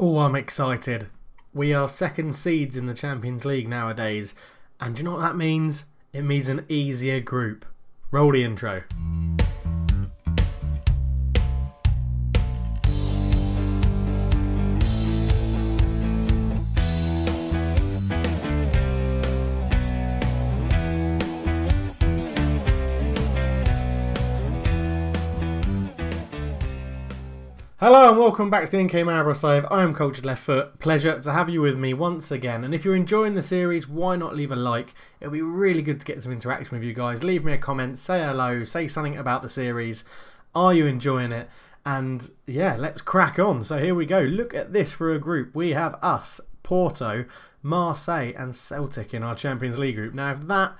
Oh, I'm excited. We are second seeds in the Champions League nowadays. And do you know what that means? It means an easier group. Roll the intro. Hello and welcome back to the NK Maribor save. I am Cultured Left Foot. Pleasure to have you with me once again. And if you're enjoying the series, why not leave a like? It'll be really good to get some interaction with you guys. Leave me a comment, say hello, say something about the series. Are you enjoying it? And yeah, let's crack on. So here we go. Look at this for a group. We have us, Porto, Marseille and Celtic in our Champions League group. Now if that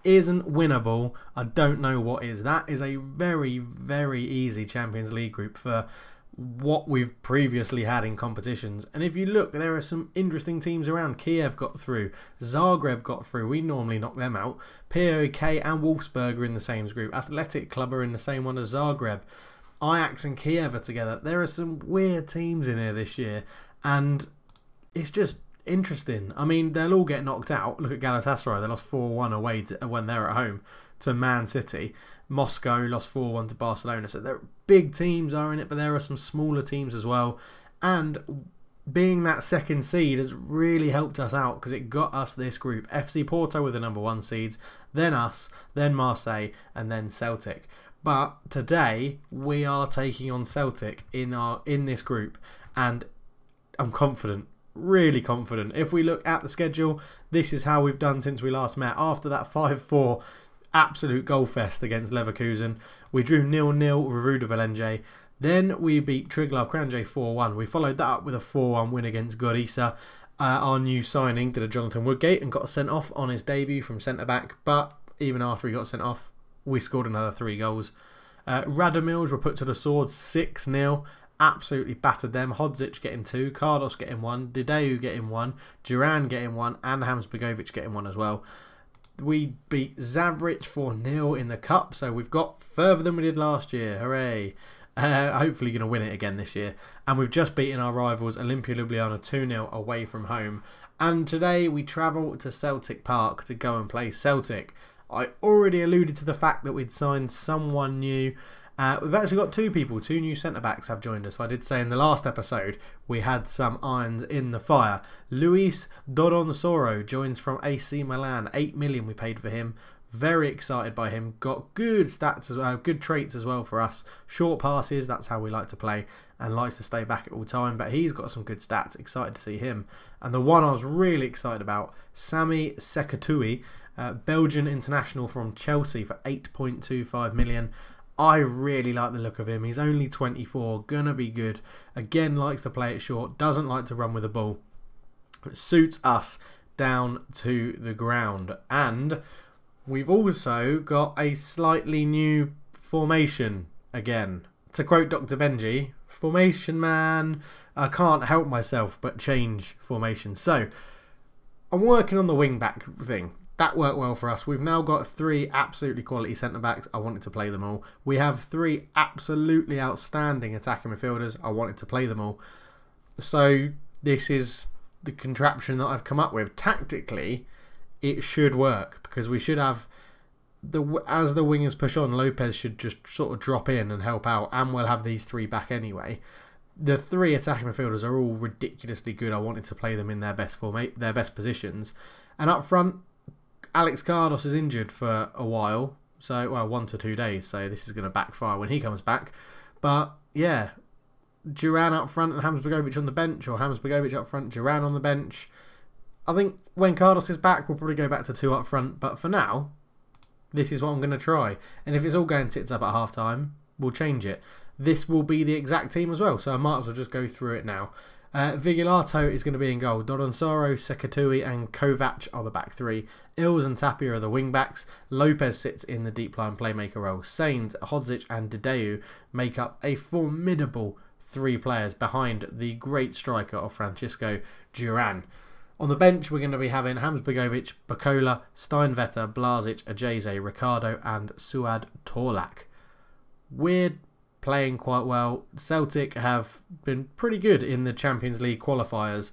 isn't winnable, I don't know what is. That is a very, very easy Champions League group for what we've previously had in competitions. And if you look, there are some interesting teams around. Kiev got through, Zagreb got through, we normally knock them out. POK and Wolfsburg are in the same group, Athletic Club are in the same one as Zagreb, Ajax and Kiev are together. There are some weird teams in here this year and it's just interesting. I mean, they'll all get knocked out. Look at Galatasaray, they lost 4-1 away when they're at home to Man City. Moscow lost 4-1 to Barcelona. So there big teams are in it, but there are some smaller teams as well. And being that second seed has really helped us out because it got us this group. FC Porto were the #1 seeds, then us, then Marseille, and then Celtic. But today we are taking on Celtic in this group, and I'm confident. Really confident. If we look at the schedule, this is how we've done since we last met. After that 5-4 absolute goal fest against Leverkusen, we drew 0-0 with Ruda Valenje. Then we beat Triglav Kranje 4-1. We followed that up with a 4-1 win against Gorica. Our new signing did a Jonathan Woodgate and got sent off on his debut from centre-back. But even after he got sent off, we scored another 3 goals. Radomils were put to the sword 6-0. Absolutely battered them. Hodzic getting 2, Cardos getting 1, Dideu getting 1, Duran getting 1, and Hamsbegovic getting 1 as well. We beat Zavric 4-0 in the cup, so we've got further than we did last year. Hooray! Hopefully going to win it again this year. And we've just beaten our rivals Olimpia Ljubljana 2-0 away from home. And today we travel to Celtic Park to go and play Celtic. I already alluded to the fact that we'd signed someone new. We've actually got 2 people, 2 new centre-backs have joined us. I did say in the last episode we had some irons in the fire. Luis Doronsoro joins from AC Milan. 8 million we paid for him. Very excited by him. Got good stats as well, good traits as well for us. Short passes, that's how we like to play, and likes to stay back at all time. But he's got some good stats. Excited to see him. And the one I was really excited about, Sami Sekatui, Belgian international from Chelsea for 8.25 million. I really like the look of him. He's only 24, gonna be good. Again, likes to play it short, doesn't like to run with the ball. It suits us down to the ground. And we've also got a slightly new formation again. To quote Dr. Benji, formation man, I can't help myself but change formation. So, I'm working on the wing back thing. That worked well for us. We've now got 3 absolutely quality centre-backs. I wanted to play them all. We have 3 absolutely outstanding attacking midfielders. I wanted to play them all. So this is the contraption that I've come up with. Tactically, it should work because we should have, as the wingers push on, Lopez should just sort of drop in and help out, and we'll have these 3 back anyway. The 3 attacking midfielders are all ridiculously good. I wanted to play them in their best positions. And up front, Alex Cardos is injured for a while, so 1 to 2 days, so this is going to backfire when he comes back. But yeah, Duran up front and Hamsbegovic on the bench, or Hamsbegovic up front, Duran on the bench. I think when Cardos is back, we'll probably go back to 2 up front, but for now, this is what I'm going to try. And if it's all going tits up at half time, we'll change it. This will be the exact team as well, so I might as well just go through it now. Vigilato is going to be in goal. Doronsoro, Sekatui and Kovac are the back 3. Ills and Tapia are the wing backs. Lopez sits in the deep line playmaker role. Sainz, Hodzic and Dideu make up a formidable 3 players behind the great striker of Francisco Duran. On the bench we're going to be having Hamsbegovic, Bacola, Steinvetter, Blazic, Ajeze, Ricardo and Suad Torlak. Weird playing quite well. Celtic have been pretty good in the Champions League qualifiers,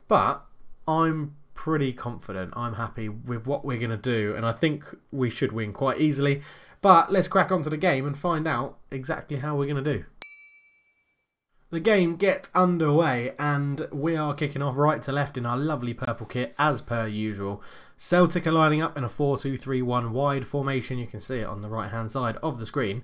but I'm pretty confident. I'm happy with what we're going to do, and I think we should win quite easily. But let's crack onto the game and find out exactly how we're going to do. The game gets underway and we are kicking off right to left in our lovely purple kit as per usual. Celtic are lining up in a 4-2-3-1 wide formation. You can see it on the right hand side of the screen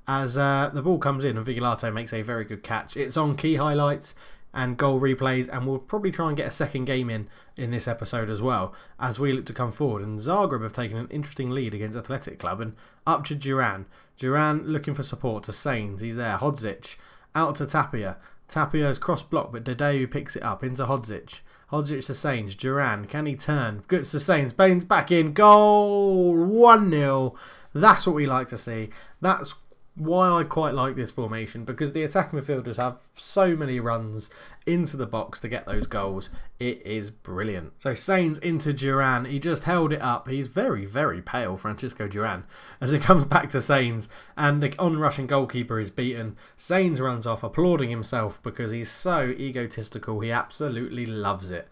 as the ball comes in and Vigilato makes a very good catch. It's on key highlights and goal replays, and we'll probably try and get a second game in this episode as well as we look to come forward. And Zagreb have taken an interesting lead against Athletic Club, and up to Duran. Duran looking for support to Sains. He's there. Hodzic out to Tapia. Tapia's cross block, but Dedeu picks it up into Hodzic. Hodzic to Sains. Duran, can he turn? Good to Sains. Baines back in. Goal! 1-0. That's what we like to see. That's why I quite like this formation, because the attacking midfielders have so many runs into the box to get those goals. It is brilliant. So Sains into Duran. He just held it up. He's very, very pale, Francisco Duran, as it comes back to Sains, and the on-rushing goalkeeper is beaten. Sains runs off applauding himself because he's so egotistical. He absolutely loves it.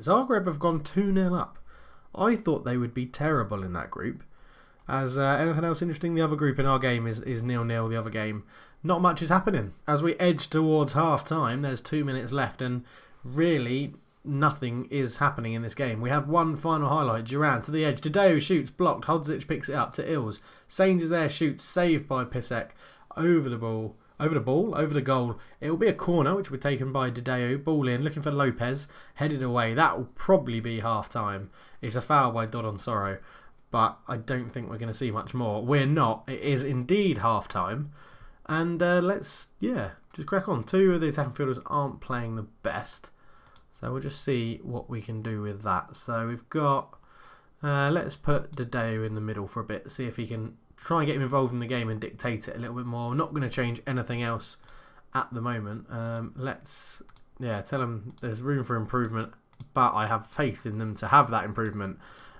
Zagreb have gone 2-0 up. I thought they would be terrible in that group. As anything else interesting, the other group in our game is 0-0, the other game. Not much is happening. As we edge towards half-time, there's 2 minutes left, and really nothing is happening in this game. We have one final highlight. Duran to the edge. Dedeu shoots, blocked. Hodzic picks it up to Ills. Sains is there, shoots, saved by Pisek. Over the goal. It will be a corner, which will be taken by Dedeu. Ball in, looking for Lopez. Headed away. That will probably be half-time. It's a foul by Dodon Sorrow, but I don't think we're going to see much more. We're not. It is indeed half-time. And let's, just crack on. Two of the attacking fielders aren't playing the best. So we'll just see what we can do with that. So we've got, let's put Dedeu in the middle for a bit. See if he can try and get him involved in the game and dictate it a little bit more. We're not going to change anything else at the moment. Let's, tell him there's room for improvement. But I have faith in them to have that improvement.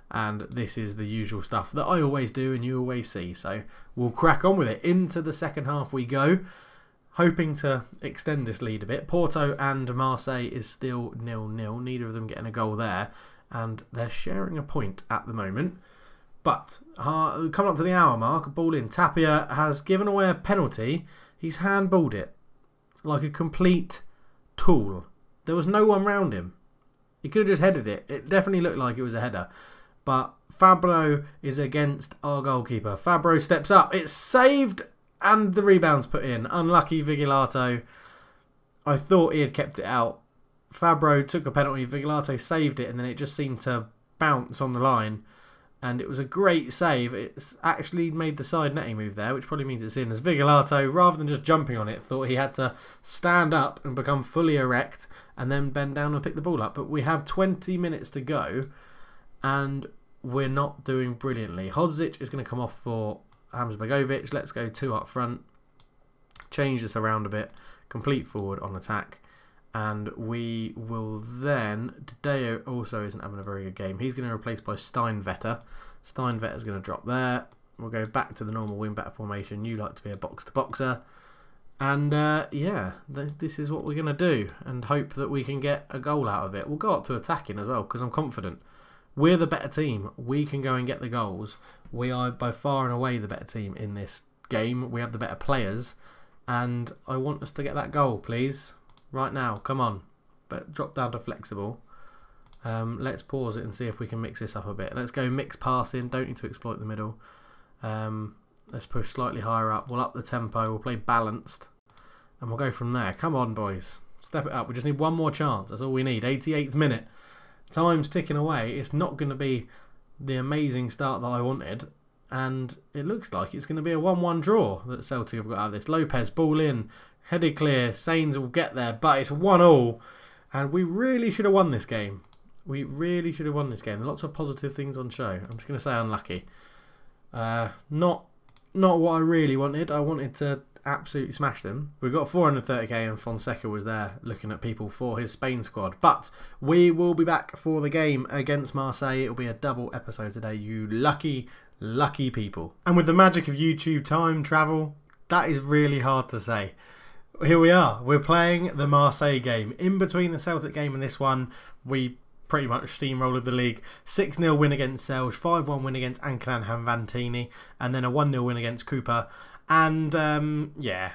And this is the usual stuff that I always do and you always see. So we'll crack on with it. Into the second half we go, hoping to extend this lead a bit. Porto and Marseille is still 0-0. Neither of them getting a goal there. And they're sharing a point at the moment. But coming up to the hour mark, ball in. Tapia has given away a penalty. He's handballed it like a complete tool. There was no one round him. He could have just headed it. It definitely looked like it was a header. But Fabro is against our goalkeeper. Fabro steps up. It's saved and the rebound's put in. Unlucky Vigilato. I thought he had kept it out. Fabro took a penalty. Vigilato saved it and then it just seemed to bounce on the line. And it was a great save. It's actually made the side netting move there, which probably means it's in. As Vigilato, rather than just jumping on it, thought he had to stand up and become fully erect and then bend down and pick the ball up. But we have 20 minutes to go and we're not doing brilliantly. Hodzic is going to come off for Hamza-Begovic. Let's go 2 up front. Change this around a bit. Complete forward on attack. And we will then... Dedeu also isn't having a very good game. He's going to replace by Steinvetter. Steinvetter's going to drop there. We'll go back to the normal wing-back formation. You like to be a box-to-boxer. And this is what we're going to do. And hope that we can get a goal out of it. We'll go up to attacking as well because I'm confident. We're the better team. We can go and get the goals. We are by far and away the better team in this game. We have the better players. And I want us to get that goal, please. Right now. Come on. But drop down to flexible. Let's pause it and see if we can mix this up a bit. Let's go mix passing. Don't need to exploit the middle. Let's push slightly higher up. We'll up the tempo. We'll play balanced. And we'll go from there. Come on, boys. Step it up. We just need one more chance. That's all we need. 88th minute. Time's ticking away. It's not going to be the amazing start that I wanted. And it looks like it's going to be a 1-1 draw that Celtic have got out of this. Lopez, ball in. Headed clear. Sains will get there. But it's 1-1. And we really should have won this game. We really should have won this game. Lots of positive things on show. I'm just going to say unlucky. Not what I really wanted. I wanted to absolutely smash them. We've got 430k and Fonseca was there looking at people for his Spain squad. But we will be back for the game against Marseille. It'll be a double episode today, you lucky, lucky people. And with the magic of YouTube, time travel That is really hard to say. Here we are. We're playing the Marseille game. In between the Celtic game and this one, we pretty much steamrolled the league. 6-0 win against Celj, 5-1 win against Ankalan Hanvantini, and then a 1-0 win against Cooper. And yeah,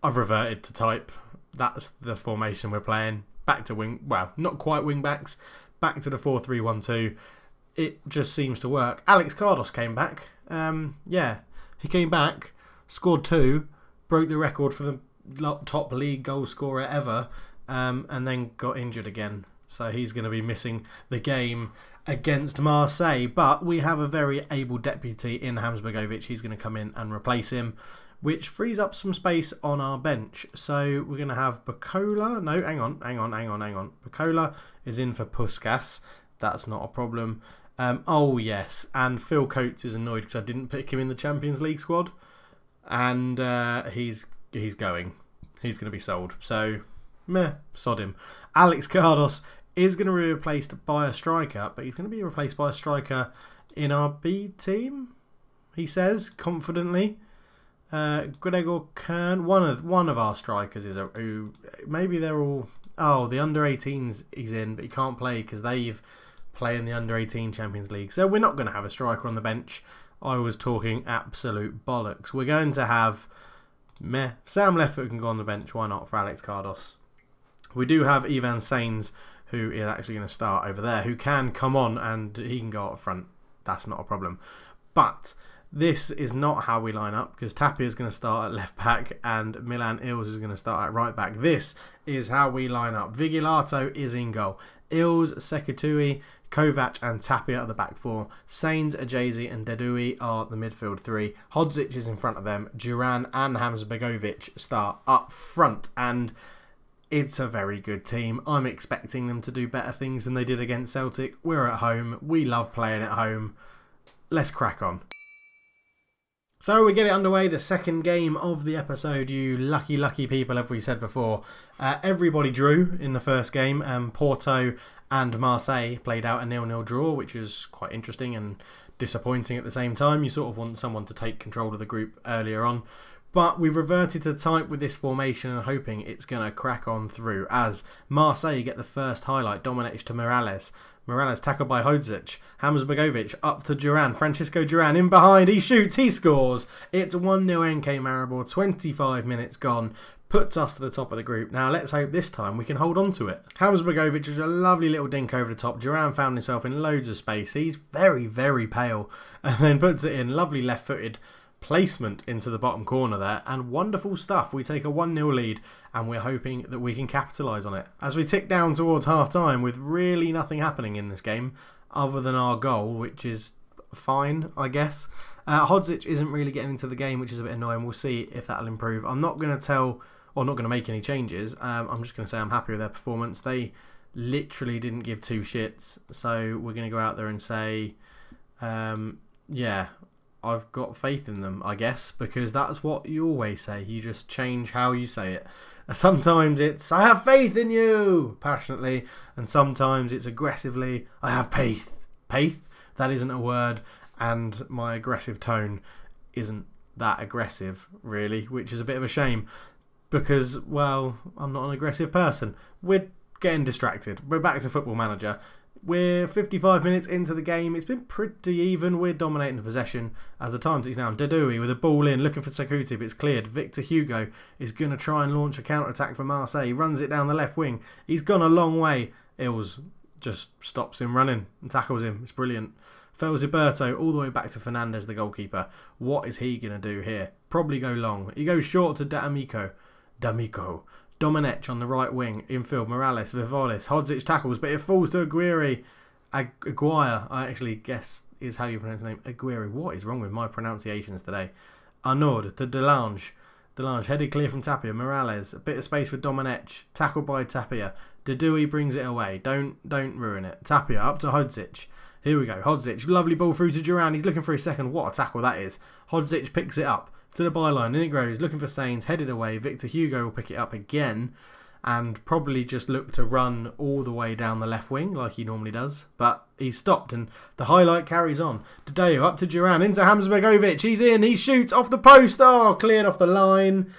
I've reverted to type. That's the formation we're playing. Back to wing, well, not quite wing backs. Back to the 4-3-1-2. It just seems to work. Alex Cardos came back. Yeah, he came back, scored 2, broke the record for the top league goal scorer ever, and then got injured again. So he's going to be missing the game against Marseille. But we have a very able deputy in Hamsbergovic. He's going to come in and replace him, which frees up some space on our bench. So we're going to have Bacola. No, hang on. Bacola is in for Puskas. That's not a problem. Oh, yes. And Phil Coates is annoyed because I didn't pick him in the Champions League squad. And he's going. He's going to be sold. So, meh, sod him. Alex Cardos is going to be replaced by a striker, but he's going to be replaced by a striker in our B team, he says confidently. Gregor Kern, one of our strikers is who maybe they're all. Oh, the under-18s he's in, but he can't play because they've played in the under-18 Champions League. So we're not going to have a striker on the bench. I was talking absolute bollocks. We're going to have Sam Leftfoot can go on the bench. Why not for Alex Cardos? We do have Ivan Sains, who is actually going to start over there, who can come on and he can go up front. That's not a problem. But this is not how we line up, because Tapia is going to start at left back and Milan Ills is going to start at right back. This is how we line up. Vigilato is in goal. Ills, Sekatui, Kovac and Tapia at the back four. Sains, Ajazi and Dedui are the midfield three. Hodzic is in front of them. Duran and Hamsbergovic start up front, and it's a very good team. I'm expecting them to do better things than they did against Celtic. We're at home. We love playing at home. Let's crack on. So we get it underway, the second game of the episode, you lucky, lucky people, as we said before. Everybody drew in the first game. Porto and Marseille played out a 0-0 draw, which was quite interesting and disappointing at the same time. You sort of want someone to take control of the group earlier on. But we've reverted to type with this formation and hoping it's going to crack on through, as Marseille get the first highlight. Domenech to Morales. Morales tackled by Hodzic. Hamsbergovic up to Duran. Francisco Duran in behind. He shoots. He scores. It's 1-0 NK Maribor. 25 minutes gone. Puts us to the top of the group. Now let's hope this time we can hold on to it. Hamsbergovic is a lovely little dink over the top. Duran found himself in loads of space. He's very, very pale. And then puts it in. Lovely left-footed placement into the bottom corner there, and wonderful stuff. We take a 1-0 lead and we're hoping that we can capitalise on it as we tick down towards half time with really nothing happening in this game other than our goal, which is fine, I guess. Hodzic isn't really getting into the game, which is a bit annoying. We'll see if that'll improve. I'm not going to tell, or not going to make any changes. I'm just going to say I'm happy with their performance. They literally didn't give two shits, so we're going to go out there and say yeah, I've got faith in them, I guess, because that's what you always say. You just change how you say it. Sometimes it's, I have faith in you, passionately, and sometimes it's aggressively, I have faith. Faith? That isn't a word, and my aggressive tone isn't that aggressive, really, which is a bit of a shame, because, well, I'm not an aggressive person. We're getting distracted. We're back to Football Manager. We're 55 minutes into the game. It's been pretty even. We're dominating the possession as the time ticks down. Dedui with a ball in, looking for Sakuti, but it's cleared. Victor Hugo is going to try and launch a counter-attack for Marseille. He runs it down the left wing. He's gone a long way. Ills just stops him running and tackles him. It's brilliant. Felziberto all the way back to Fernandez, the goalkeeper. What is he going to do here? Probably go long. He goes short to D'Amico. Domenech on the right wing, infield, Morales, Vivolis, Hodzic tackles, but it falls to Aguirre. Aguirre, I actually guess is how you pronounce the name. Aguirre. What is wrong with my pronunciations today? Arnaud to Delange. Delange headed clear from Tapia. Morales, a bit of space for Domenech, tackled by Tapia. Dedui brings it away. Don't ruin it. Tapia up to Hodzic. Here we go. Hodzic, lovely ball through to Duran. He's looking for his second. What a tackle that is. Hodzic picks it up to the byline, in it goes, looking for Sains, headed away. Victor Hugo will pick it up again, and probably just looked to run all the way down the left wing like he normally does. But he's stopped and the highlight carries on. Tadeo up to Duran, into Hamsbergovic. He's in, he shoots off the post. Oh, cleared off the line.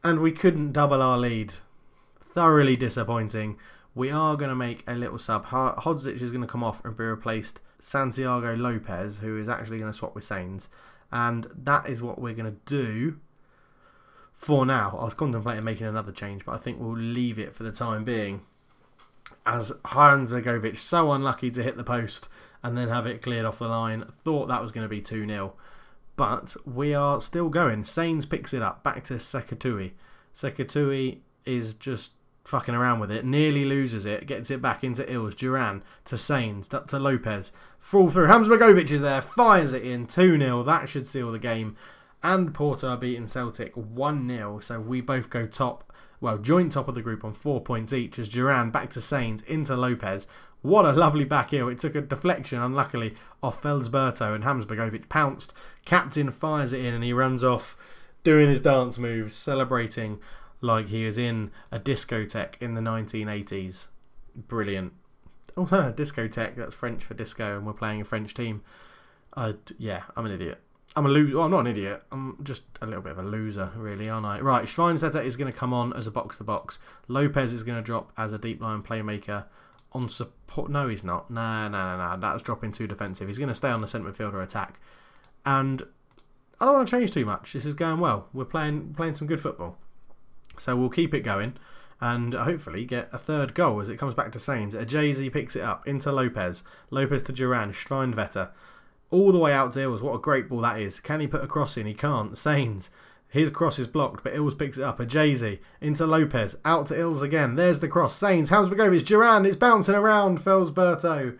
And we couldn't double our lead. Thoroughly disappointing. We are going to make a little sub. Hodzic is going to come off and be replaced Santiago Lopez, who is actually going to swap with Sainz. And that is what we're going to do for now. I was contemplating making another change, but I think we'll leave it for the time being. As Hamsbergovic, so unlucky to hit the post and then have it cleared off the line. Thought that was going to be 2-0. But we are still going. Sainz picks it up. Back to Sekatui. Sekatui is just fucking around with it. Nearly loses it. Gets it back into Ills. Duran to Sainz. Up to Lopez. Fall through. Hamsbergovic is there. Fires it in. 2-0. That should seal the game. And Porto are beating Celtic 1-0. So we both go top. Well, joint top of the group on 4 points each. As Duran back to Sainz. Into Lopez. What a lovely back heel. It took a deflection, unluckily, off Felsberto, and Hamsbergovic pounced. Captain fires it in and he runs off doing his dance moves, celebrating like he is in a discotheque in the 1980s. Brilliant. Oh, discotheque, that's French for disco, and we're playing a French team. Yeah, I'm an idiot. I'm a loser. Well, I'm not an idiot. I'm just a little bit of a loser, really, aren't I? Right, Schweinsteiger is going to come on as a box-to-box. Lopez is going to drop as a deep line playmaker. On support, no, he's not. No. That's dropping too defensive. He's going to stay on the centre midfielder attack, and I don't want to change too much. This is going well. We're playing some good football, so we'll keep it going, and hopefully get a third goal as it comes back to Sainz. Ajazi picks it up into Lopez. Lopez to Duran. Schweinsteiger all the way out to Ills. What a great ball that is. Can he put a cross in? He can't. Sainz. His cross is blocked, but Ills picks it up. Ajazi into Lopez. Out to Ills again. There's the cross. Sainz. Hamsbergovic. Duran. It's bouncing around. Felsberto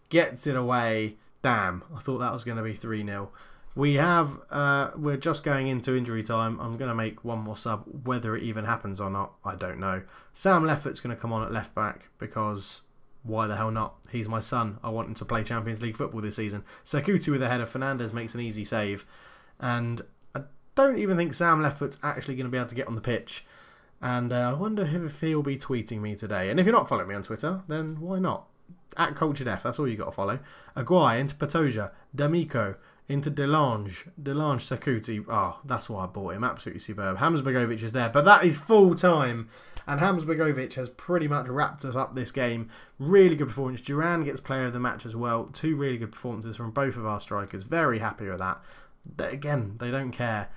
gets it away. Damn. I thought that was going to be 3-0. We're just going into injury time. I'm going to make one more sub. Whether it even happens or not, I don't know. Sam Leffert's going to come on at left back because why the hell not? He's my son. I want him to play Champions League football this season. Sakuti with a header. Fernandez makes an easy save. And don't even think Sam Leffert's actually going to be able to get on the pitch. And I wonder if he'll be tweeting me today. And if you're not following me on Twitter, then why not? At CulturedF, that's all you got to follow. Aguay into Patoja. D'Amico into Delange. Delange Sakuti. Oh, that's why I bought him. Absolutely superb. Hamsbergovic is there. But that is full time. And Hamsbergovic has pretty much wrapped us up this game. Really good performance. Duran gets player of the match as well. 2 really good performances from both of our strikers. Very happy with that. Again, they don't care.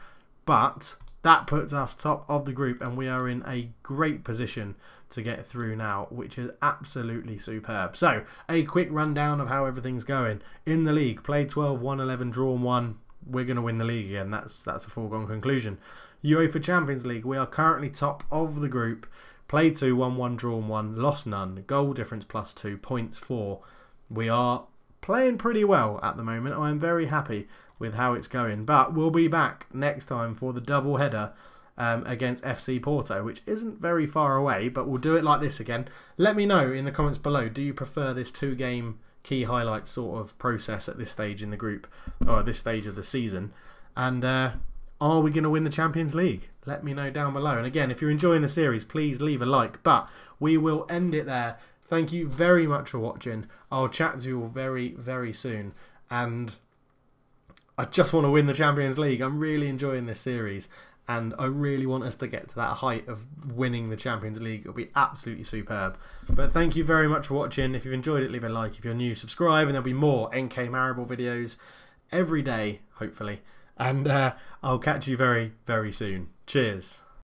But that puts us top of the group and we are in a great position to get through now, which is absolutely superb. So, a quick rundown of how everything's going. In the league, played 12, won 11, drawn 1. We're going to win the league again. That's a foregone conclusion. UEFA Champions League, we are currently top of the group. Played 2, won 1, drawn 1, lost none. Goal difference +2, points 4. We are playing pretty well at the moment. I am very happy with how it's going, but we'll be back next time for the double header against FC Porto, which isn't very far away, but we'll do it like this again. Let me know in the comments below, do you prefer this 2-game key highlight sort of process at this stage in the group, or at this stage of the season, and are we going to win the Champions League? Let me know down below. And again, if you're enjoying the series, please leave a like, but we will end it there. Thank you very much for watching. I'll chat to you all very, very soon, and I just want to win the Champions League. I'm really enjoying this series and I really want us to get to that height of winning the Champions League. It'll be absolutely superb. But thank you very much for watching. If you've enjoyed it, leave a like. If you're new, subscribe, and there'll be more NK Maribor videos every day, hopefully. And I'll catch you very, very soon. Cheers.